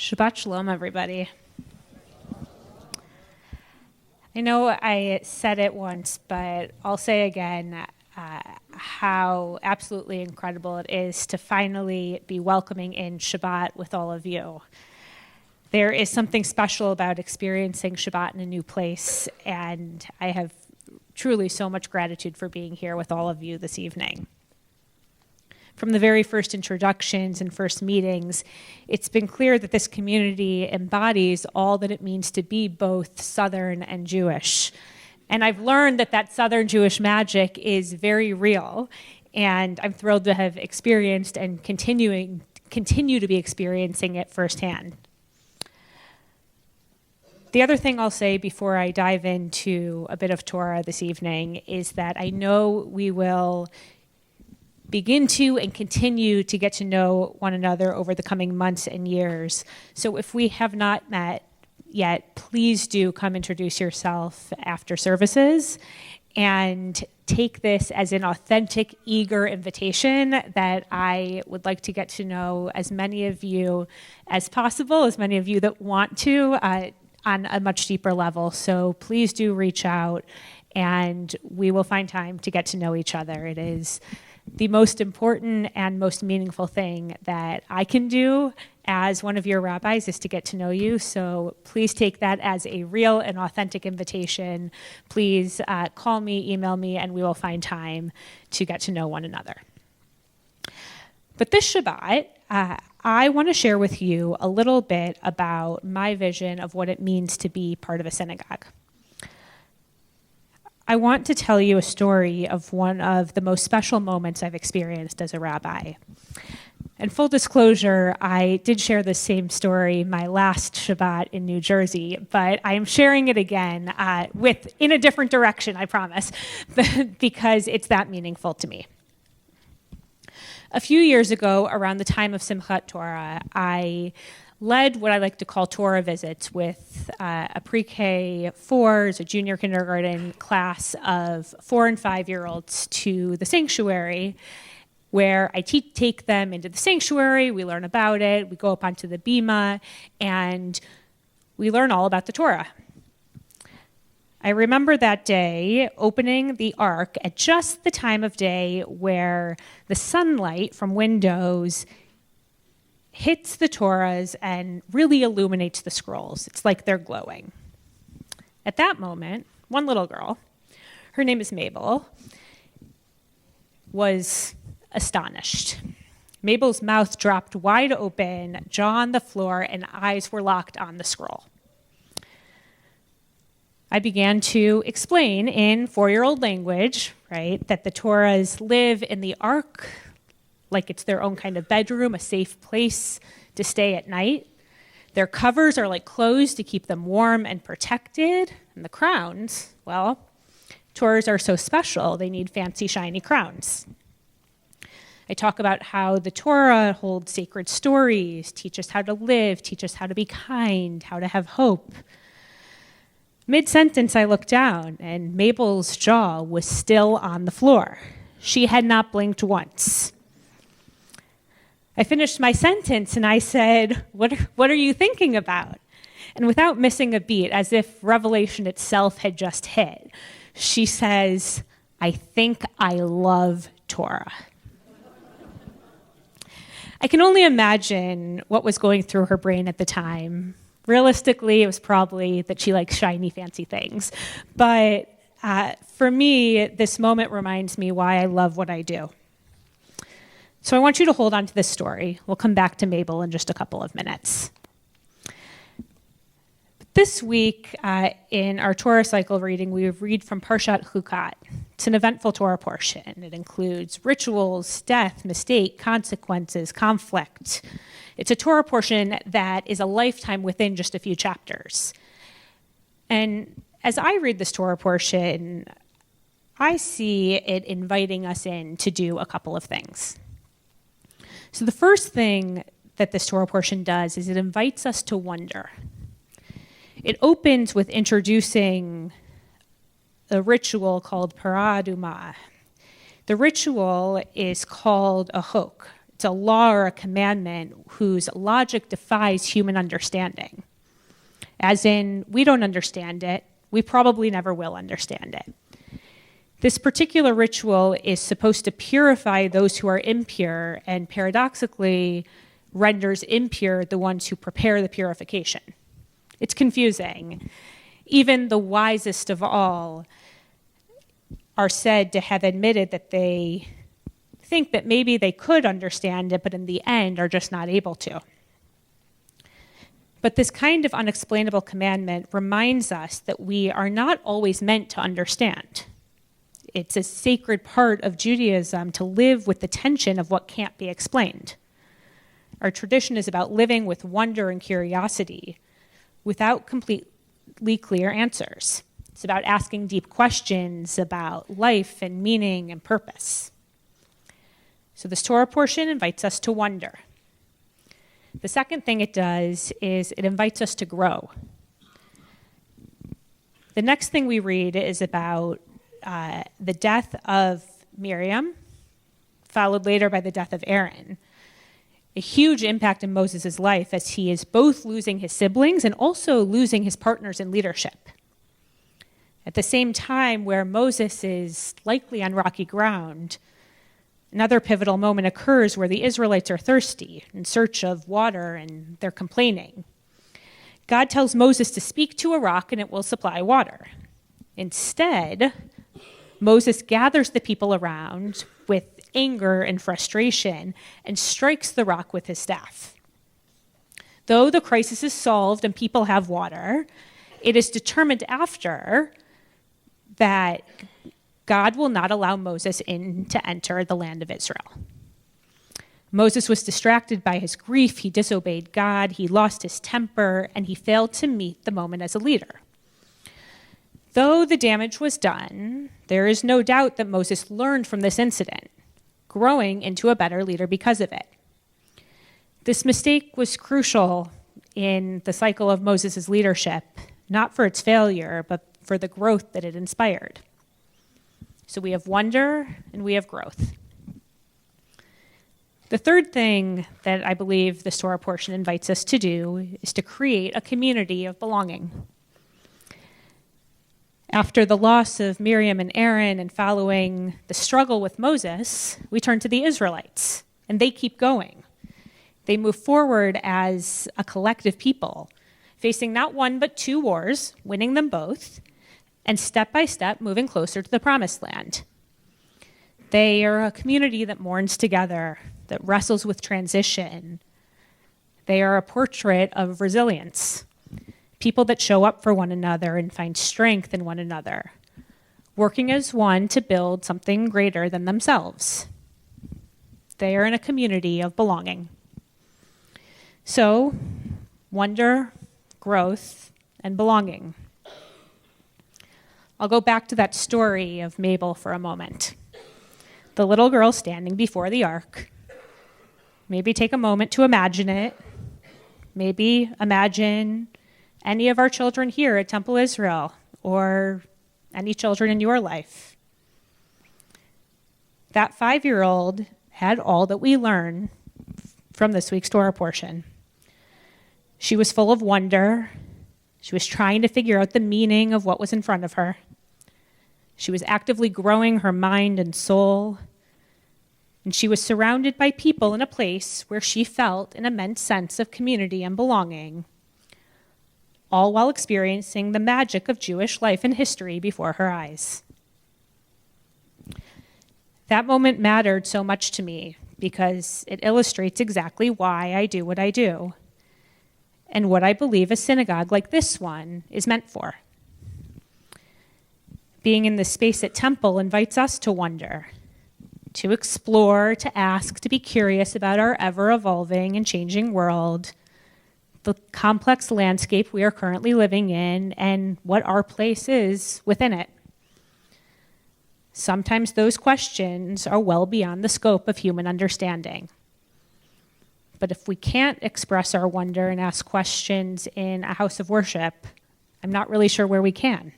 Shabbat Shalom, everybody. I know I said it once, but I'll say again how absolutely incredible it is to finally be welcoming in Shabbat with all of you. There is something special about experiencing Shabbat in a new place, and I have truly so much gratitude for being here with all of you this evening. From the very first introductions and first meetings, it's been clear that this community embodies all that it means to be both Southern and Jewish. And I've learned that that Southern Jewish magic is very real, and I'm thrilled to have experienced and continue to be experiencing it firsthand. The other thing I'll say before I dive into a bit of Torah this evening is that I know we will begin to and continue to get to know one another over the coming months and years. So if we have not met yet, please do come introduce yourself after services and take this as an authentic, eager invitation that I would like to get to know as many of you as possible, as many of you that want to, on a much deeper level. So please do reach out and we will find time to get to know each other. It is the most important and most meaningful thing that I can do as one of your rabbis is to get to know you. So please take that as a real and authentic invitation. Please call me, email me, and we will find time to get to know one another. But this Shabbat, I want to share with you a little bit about my vision of what it means to be part of a synagogue. I want to tell you a story of one of the most special moments I've experienced as a rabbi. And full disclosure, I did share the same story my last Shabbat in New Jersey, but I am sharing it again in a different direction, I promise, because it's that meaningful to me. A few years ago, around the time of Simchat Torah, I led what I like to call Torah visits with a pre-K 4s, a junior kindergarten class of 4 and 5-year-olds to the sanctuary, where I take them into the sanctuary, we learn about it, we go up onto the bima, and we learn all about the Torah. I remember that day opening the ark at just the time of day where the sunlight from windows hits the Torahs and really illuminates the scrolls. It's like they're glowing. At that moment, one little girl, her name is Mabel, was astonished. Mabel's mouth dropped wide open, jaw on the floor, and eyes were locked on the scroll. I began to explain in 4-year-old language, right, that the Torahs live in the ark, like it's their own kind of bedroom, a safe place to stay at night. Their covers are like clothes to keep them warm and protected. And the crowns, well, Torahs are so special, they need fancy, shiny crowns. I talk about how the Torah holds sacred stories, teach us how to live, teach us how to be kind, how to have hope. Mid-sentence, I looked down, and Mabel's jaw was still on the floor. She had not blinked once. I finished my sentence and I said, what are you thinking about? And without missing a beat, as if revelation itself had just hit, she says, I think I love Torah. I can only imagine what was going through her brain at the time. Realistically, it was probably that she likes shiny, fancy things. But for me, this moment reminds me why I love what I do. So I want you to hold on to this story. We'll come back to Mabel in just a couple of minutes. This week, in our Torah cycle reading, we read from Parshat Chukat. It's an eventful Torah portion. It includes rituals, death, mistake, consequences, conflict. It's a Torah portion that is a lifetime within just a few chapters. And as I read this Torah portion, I see it inviting us in to do a couple of things. So the first thing that this Torah portion does is it invites us to wonder. It opens with introducing a ritual called Parah Adumah. The ritual is called a hok. It's a law or a commandment whose logic defies human understanding. As in, we don't understand it. We probably never will understand it. This particular ritual is supposed to purify those who are impure, and paradoxically renders impure the ones who prepare the purification. It's confusing. Even the wisest of all are said to have admitted that they think that maybe they could understand it, but in the end are just not able to. But this kind of unexplainable commandment reminds us that we are not always meant to understand. It's a sacred part of Judaism to live with the tension of what can't be explained. Our tradition is about living with wonder and curiosity without completely clear answers. It's about asking deep questions about life and meaning and purpose. So this Torah portion invites us to wonder. The second thing it does is it invites us to grow. The next thing we read is about the death of Miriam, followed later by the death of Aaron. A huge impact in Moses' life as he is both losing his siblings and also losing his partners in leadership. At the same time where Moses is likely on rocky ground, another pivotal moment occurs where the Israelites are thirsty, in search of water, and they're complaining. God tells Moses to speak to a rock and it will supply water. Instead, Moses gathers the people around with anger and frustration and strikes the rock with his staff. Though the crisis is solved and people have water, it is determined after that God will not allow Moses in to enter the land of Israel. Moses was distracted by his grief, he disobeyed God, he lost his temper, and he failed to meet the moment as a leader. Though the damage was done, there is no doubt that Moses learned from this incident, growing into a better leader because of it. This mistake was crucial in the cycle of Moses' leadership, not for its failure, but for the growth that it inspired. So we have wonder and we have growth. The third thing that I believe this Torah portion invites us to do is to create a community of belonging. After the loss of Miriam and Aaron and following the struggle with Moses, we turn to the Israelites, and they keep going. They move forward as a collective people, facing not one but two wars, winning them both, and step by step moving closer to the promised land. They are a community that mourns together, that wrestles with transition. They are a portrait of resilience. People that show up for one another and find strength in one another, working as one to build something greater than themselves. They are in a community of belonging. So, wonder, growth, and belonging. I'll go back to that story of Mabel for a moment. The little girl standing before the ark. Maybe take a moment to imagine it. Maybe imagine any of our children here at Temple Israel, or any children in your life. That 5-year-old had all that we learn from this week's Torah portion. She was full of wonder. She was trying to figure out the meaning of what was in front of her. She was actively growing her mind and soul. And she was surrounded by people in a place where she felt an immense sense of community and belonging, all while experiencing the magic of Jewish life and history before her eyes. That moment mattered so much to me because it illustrates exactly why I do what I do and what I believe a synagogue like this one is meant for. Being in this space at Temple invites us to wonder, to explore, to ask, to be curious about our ever-evolving and changing world, the complex landscape we are currently living in, and what our place is within it. Sometimes those questions are well beyond the scope of human understanding. But if we can't express our wonder and ask questions in a house of worship, I'm not really sure where we can.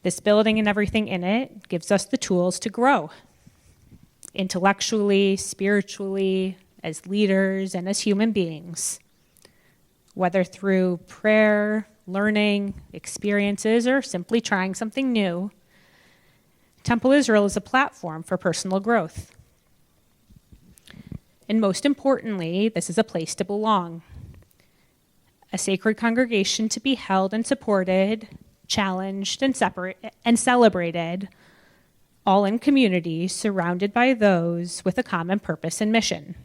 This building and everything in it gives us the tools to grow. intellectually, spiritually, as leaders, and as human beings, whether through prayer, learning, experiences, or simply trying something new. Temple Israel is a platform for personal growth. And most importantly, this is a place to belong, a sacred congregation to be held and supported, challenged and celebrated, all in community, surrounded by those with a common purpose and mission.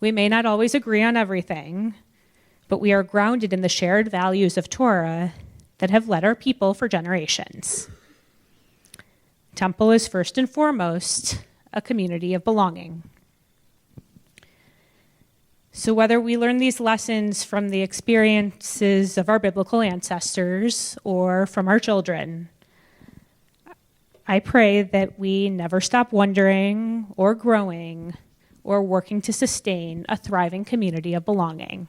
We may not always agree on everything, but we are grounded in the shared values of Torah that have led our people for generations. Temple is first and foremost a community of belonging. So whether we learn these lessons from the experiences of our biblical ancestors or from our children, I pray that we never stop wondering or growing or working to sustain a thriving community of belonging.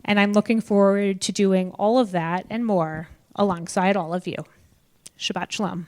And I'm looking forward to doing all of that and more alongside all of you. Shabbat Shalom.